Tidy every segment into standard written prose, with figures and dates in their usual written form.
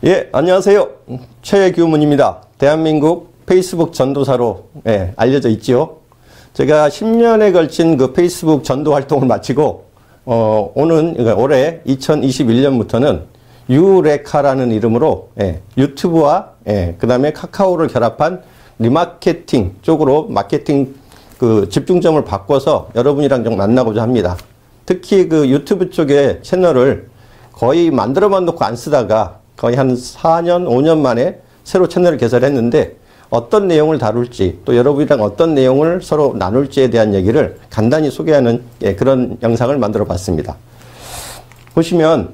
예, 안녕하세요. 최규문입니다. 대한민국 페이스북 전도사로 알려져 있지요. 제가 10년에 걸친 그 페이스북 전도 활동을 마치고 올해 2021년부터는 유레카라는 이름으로 유튜브와 그 다음에 카카오를 결합한 리마케팅 쪽으로 마케팅 그 집중점을 바꿔서 여러분이랑 좀 만나고자 합니다. 특히 그 유튜브 쪽에 채널을 거의 만들어만 놓고 안 쓰다가 거의 한 4년, 5년 만에 새로 채널을 개설했는데 어떤 내용을 다룰지 또 여러분이랑 어떤 내용을 서로 나눌지에 대한 얘기를 간단히 소개하는 그런 영상을 만들어 봤습니다. 보시면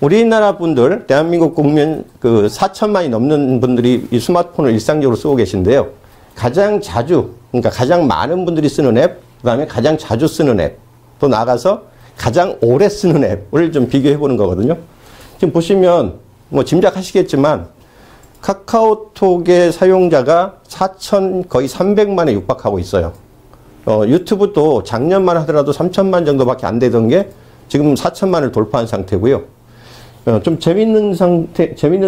우리나라 분들, 대한민국 국민 그 4천만이 넘는 분들이 이 스마트폰을 일상적으로 쓰고 계신데요. 가장 자주, 그러니까 가장 많은 분들이 쓰는 앱, 그 다음에 가장 자주 쓰는 앱, 또 나아가서 가장 오래 쓰는 앱을 좀 비교해 보는 거거든요. 지금 보시면 뭐 짐작하시겠지만 카카오톡의 사용자가 4천 거의 300만에 육박하고 있어요. 유튜브도 작년만 하더라도 3천만 정도밖에 안 되던 게 지금 4천만을 돌파한 상태고요. 좀 재밌는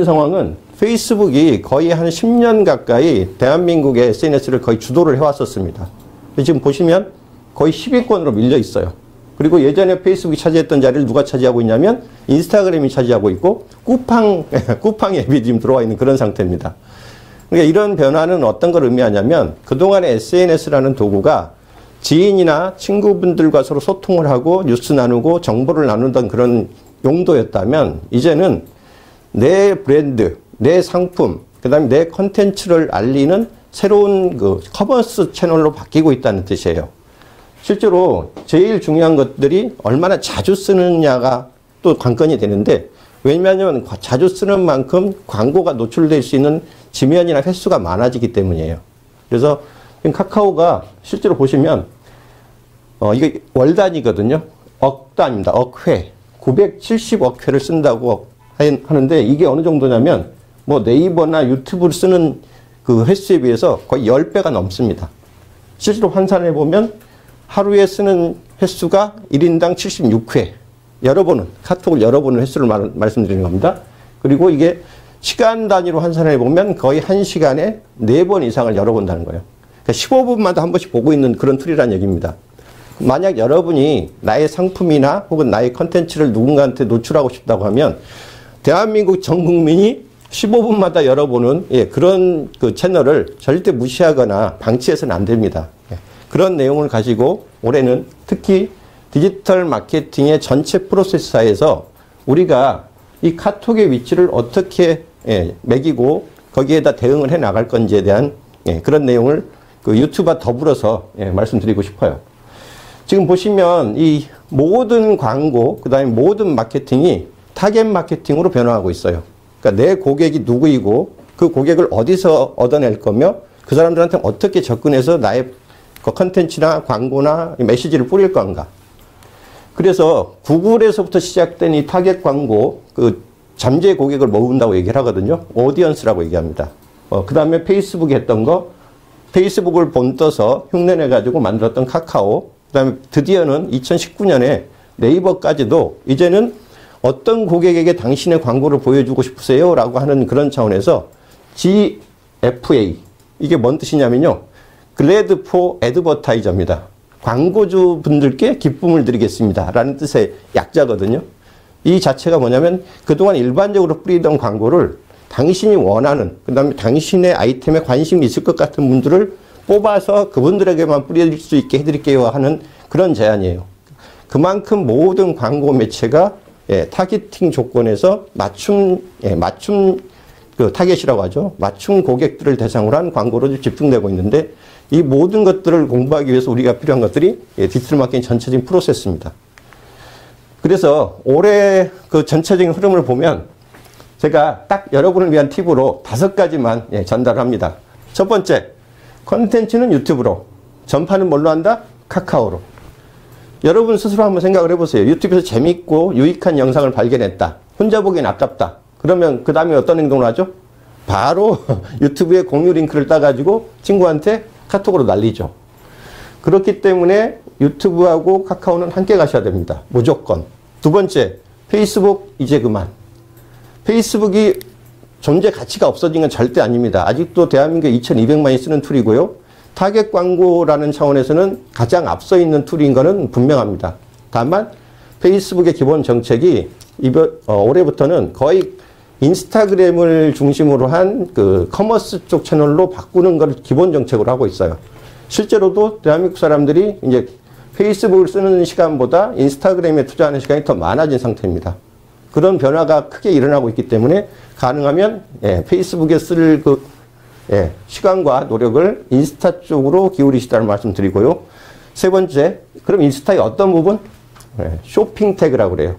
상황은 페이스북이 거의 한 10년 가까이 대한민국의 SNS를 거의 주도를 해왔었습니다. 지금 보시면 거의 10위권으로 밀려 있어요. 그리고 예전에 페이스북이 차지했던 자리를 누가 차지하고 있냐면 인스타그램이 차지하고 있고 쿠팡 앱이 지금 들어와 있는 그런 상태입니다. 그러니까 이런 변화는 어떤 걸 의미하냐면 그동안의 SNS라는 도구가 지인이나 친구분들과 서로 소통을 하고 뉴스 나누고 정보를 나누던 그런 용도였다면 이제는 내 브랜드, 내 상품, 그 다음에 내 컨텐츠를 알리는 새로운 그 커머스 채널로 바뀌고 있다는 뜻이에요. 실제로 제일 중요한 것들이 얼마나 자주 쓰느냐가 또 관건이 되는데 왜냐하면 자주 쓰는 만큼 광고가 노출될 수 있는 지면이나 횟수가 많아지기 때문이에요. 그래서 카카오가 실제로 보시면 이게 월 단위거든요. 억 단위입니다. 억회. 970억 회를 쓴다고 하는데 이게 어느 정도냐면 뭐 네이버나 유튜브를 쓰는 그 횟수에 비해서 거의 10배가 넘습니다. 실제로 환산해 보면 하루에 쓰는 횟수가 1인당 76회. 카톡을 열어보는 횟수를 말씀드리는 겁니다. 그리고 이게 시간 단위로 환산해 보면 거의 1시간에 4번 이상을 열어본다는 거예요. 그러니까 15분마다 한 번씩 보고 있는 그런 툴이라는 얘기입니다. 만약 여러분이 나의 상품이나 혹은 나의 컨텐츠를 누군가한테 노출하고 싶다고 하면 대한민국 전 국민이 15분마다 열어보는 그런 그 채널을 절대 무시하거나 방치해서는 안 됩니다. 그런 내용을 가지고 올해는 특히 디지털 마케팅의 전체 프로세스에서 우리가 이 카톡의 위치를 어떻게 매기고 거기에다 대응을 해 나갈 건지에 대한 그런 내용을 그 유튜브와 더불어서 말씀드리고 싶어요. 지금 보시면 이 모든 광고, 그 다음에 모든 마케팅이 타겟 마케팅으로 변화하고 있어요. 그러니까 내 고객이 누구이고 그 고객을 어디서 얻어낼 거며 그 사람들한테 어떻게 접근해서 나의 그 컨텐츠나 광고나 메시지를 뿌릴 건가. 그래서 구글에서부터 시작된 이 타겟 광고, 그 잠재 고객을 모은다고 얘기를 하거든요. 오디언스라고 얘기합니다. 그 다음에 페이스북이 했던 거, 페이스북을 본떠서 흉내내가지고 만들었던 카카오, 그 다음에 드디어는 2019년에 네이버까지도 이제는 어떤 고객에게 당신의 광고를 보여주고 싶으세요? 라고 하는 그런 차원에서 GFA. 이게 뭔 뜻이냐면요. Glad for Advertiser입니다. 광고주 분들께 기쁨을 드리겠습니다. 라는 뜻의 약자거든요. 이 자체가 뭐냐면 그동안 일반적으로 뿌리던 광고를 당신이 원하는, 그 다음에 당신의 아이템에 관심이 있을 것 같은 분들을 뽑아서 그분들에게만 뿌릴 수 있게 해드릴게요 하는 그런 제안이에요. 그만큼 모든 광고 매체가 타겟팅 조건에서 맞춤 그 타겟이라고 하죠. 맞춤 고객들을 대상으로 한 광고로 집중되고 있는데 이 모든 것들을 공부하기 위해서 우리가 필요한 것들이 디지털 마케팅 전체적인 프로세스입니다. 그래서 올해 그 전체적인 흐름을 보면 제가 딱 여러분을 위한 팁으로 5가지만 전달합니다. 첫 번째, 컨텐츠는 유튜브로, 전파는 뭘로 한다? 카카오로. 여러분 스스로 한번 생각을 해보세요. 유튜브에서 재밌고 유익한 영상을 발견했다. 혼자 보기엔 아깝다. 그러면 그 다음에 어떤 행동을 하죠? 바로 유튜브에 공유 링크를 따가지고 친구한테 카톡으로 날리죠. 그렇기 때문에 유튜브하고 카카오는 함께 가셔야 됩니다. 무조건. 두 번째, 페이스북 이제 그만. 페이스북이 존재 가치가 없어진 건 절대 아닙니다. 아직도 대한민국에 2,200만이 쓰는 툴이고요. 타겟 광고라는 차원에서는 가장 앞서 있는 툴인 것은 분명합니다. 다만 페이스북의 기본 정책이 올해부터는 거의 인스타그램을 중심으로 한 그 커머스 쪽 채널로 바꾸는 걸 기본 정책으로 하고 있어요. 실제로도 대한민국 사람들이 이제 페이스북을 쓰는 시간보다 인스타그램에 투자하는 시간이 더 많아진 상태입니다. 그런 변화가 크게 일어나고 있기 때문에 가능하면 페이스북에 쓸 시간과 노력을 인스타 쪽으로 기울이시다는 말씀 드리고요. 세 번째, 그럼 인스타의 어떤 부분? 쇼핑 태그라고 그래요.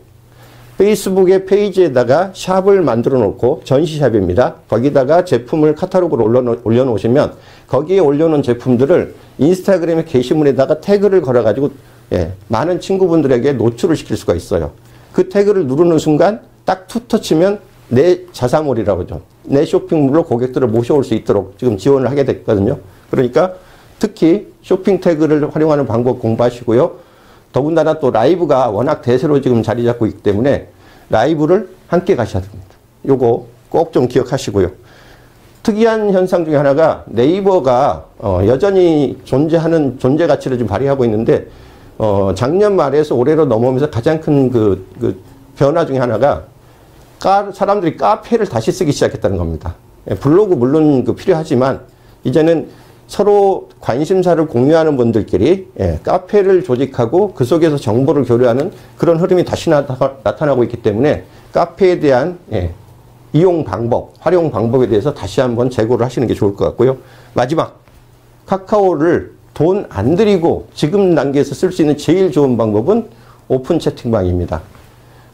페이스북의 페이지에다가 샵을 만들어 놓고 전시샵입니다. 거기다가 제품을 카탈로그로 올려놓으시면 거기에 올려놓은 제품들을 인스타그램의 게시물에다가 태그를 걸어가지고 많은 친구분들에게 노출을 시킬 수가 있어요. 그 태그를 누르는 순간 딱 투터치면 내 자사몰이라고 하죠. 내 쇼핑몰로 고객들을 모셔올 수 있도록 지금 지원을 하게 됐거든요. 그러니까 특히 쇼핑 태그를 활용하는 방법 공부하시고요. 더군다나 또 라이브가 워낙 대세로 지금 자리 잡고 있기 때문에 라이브를 함께 가셔야 됩니다. 요거 꼭 좀 기억하시고요. 특이한 현상 중에 하나가 네이버가 여전히 존재하는 존재 가치를 좀 발휘하고 있는데 작년 말에서 올해로 넘어오면서 가장 큰 그 변화 중에 하나가 사람들이 카페를 다시 쓰기 시작했다는 겁니다. 블로그 물론 필요하지만 이제는 서로 관심사를 공유하는 분들끼리 카페를 조직하고 그 속에서 정보를 교류하는 그런 흐름이 다시 나타나고 있기 때문에 카페에 대한 이용 방법, 활용 방법에 대해서 다시 한번 재고를 하시는 게 좋을 것 같고요. 마지막, 카카오를 돈 안 들이고 지금 단계에서 쓸 수 있는 제일 좋은 방법은 오픈 채팅방입니다.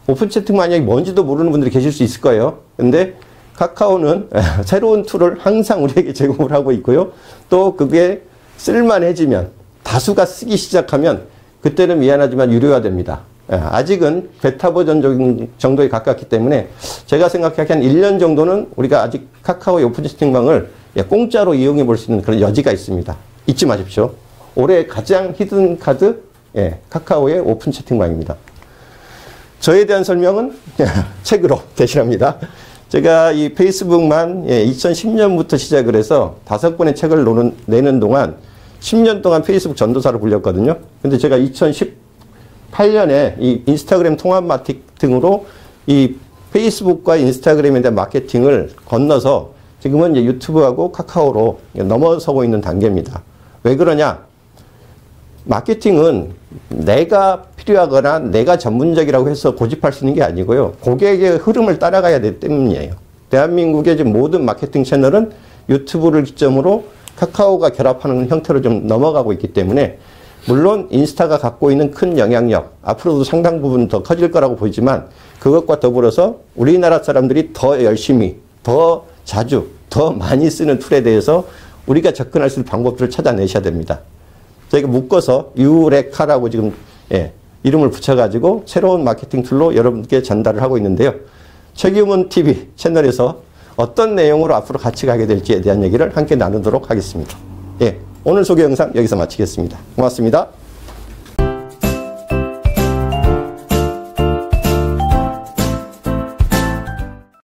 오픈 채팅방이 뭔지도 모르는 분들이 계실 수 있을 거예요. 근데 카카오는 새로운 툴을 항상 우리에게 제공을 하고 있고요. 또 그게 쓸만해지면 다수가 쓰기 시작하면 그때는 미안하지만 유료화됩니다. 아직은 베타 버전 정도에 가깝기 때문에 제가 생각하기에 한 1년 정도는 우리가 아직 카카오의 오픈 채팅방을 공짜로 이용해 볼 수 있는 그런 여지가 있습니다. 잊지 마십시오. 올해 가장 히든 카드 카카오의 오픈 채팅방입니다. 저에 대한 설명은 책으로 대신합니다. 제가 이 페이스북만 2010년부터 시작을 해서 5권의 책을 내는 동안 10년 동안 페이스북 전도사로 불렸거든요. 근데 제가 2018년에 이 인스타그램 통합 마케팅으로 이 페이스북과 인스타그램에 대한 마케팅을 건너서 지금은 이제 유튜브하고 카카오로 넘어서고 있는 단계입니다. 왜 그러냐? 마케팅은 내가 필요하거나 내가 전문적이라고 해서 고집할 수 있는 게 아니고요. 고객의 흐름을 따라가야 되기 때문이에요. 대한민국의 지금 모든 마케팅 채널은 유튜브를 기점으로 카카오가 결합하는 형태로 좀 넘어가고 있기 때문에 물론 인스타가 갖고 있는 큰 영향력, 앞으로도 상당 부분 더 커질 거라고 보이지만 그것과 더불어서 우리나라 사람들이 더 열심히, 더 자주, 더 많이 쓰는 툴에 대해서 우리가 접근할 수 있는 방법들을 찾아내셔야 됩니다. 저희가 묶어서 유레카라고 지금 이름을 붙여가지고 새로운 마케팅 툴로 여러분께 전달을 하고 있는데요. 최규문 TV 채널에서 어떤 내용으로 앞으로 같이 가게 될지에 대한 얘기를 함께 나누도록 하겠습니다. 오늘 소개 영상 여기서 마치겠습니다. 고맙습니다.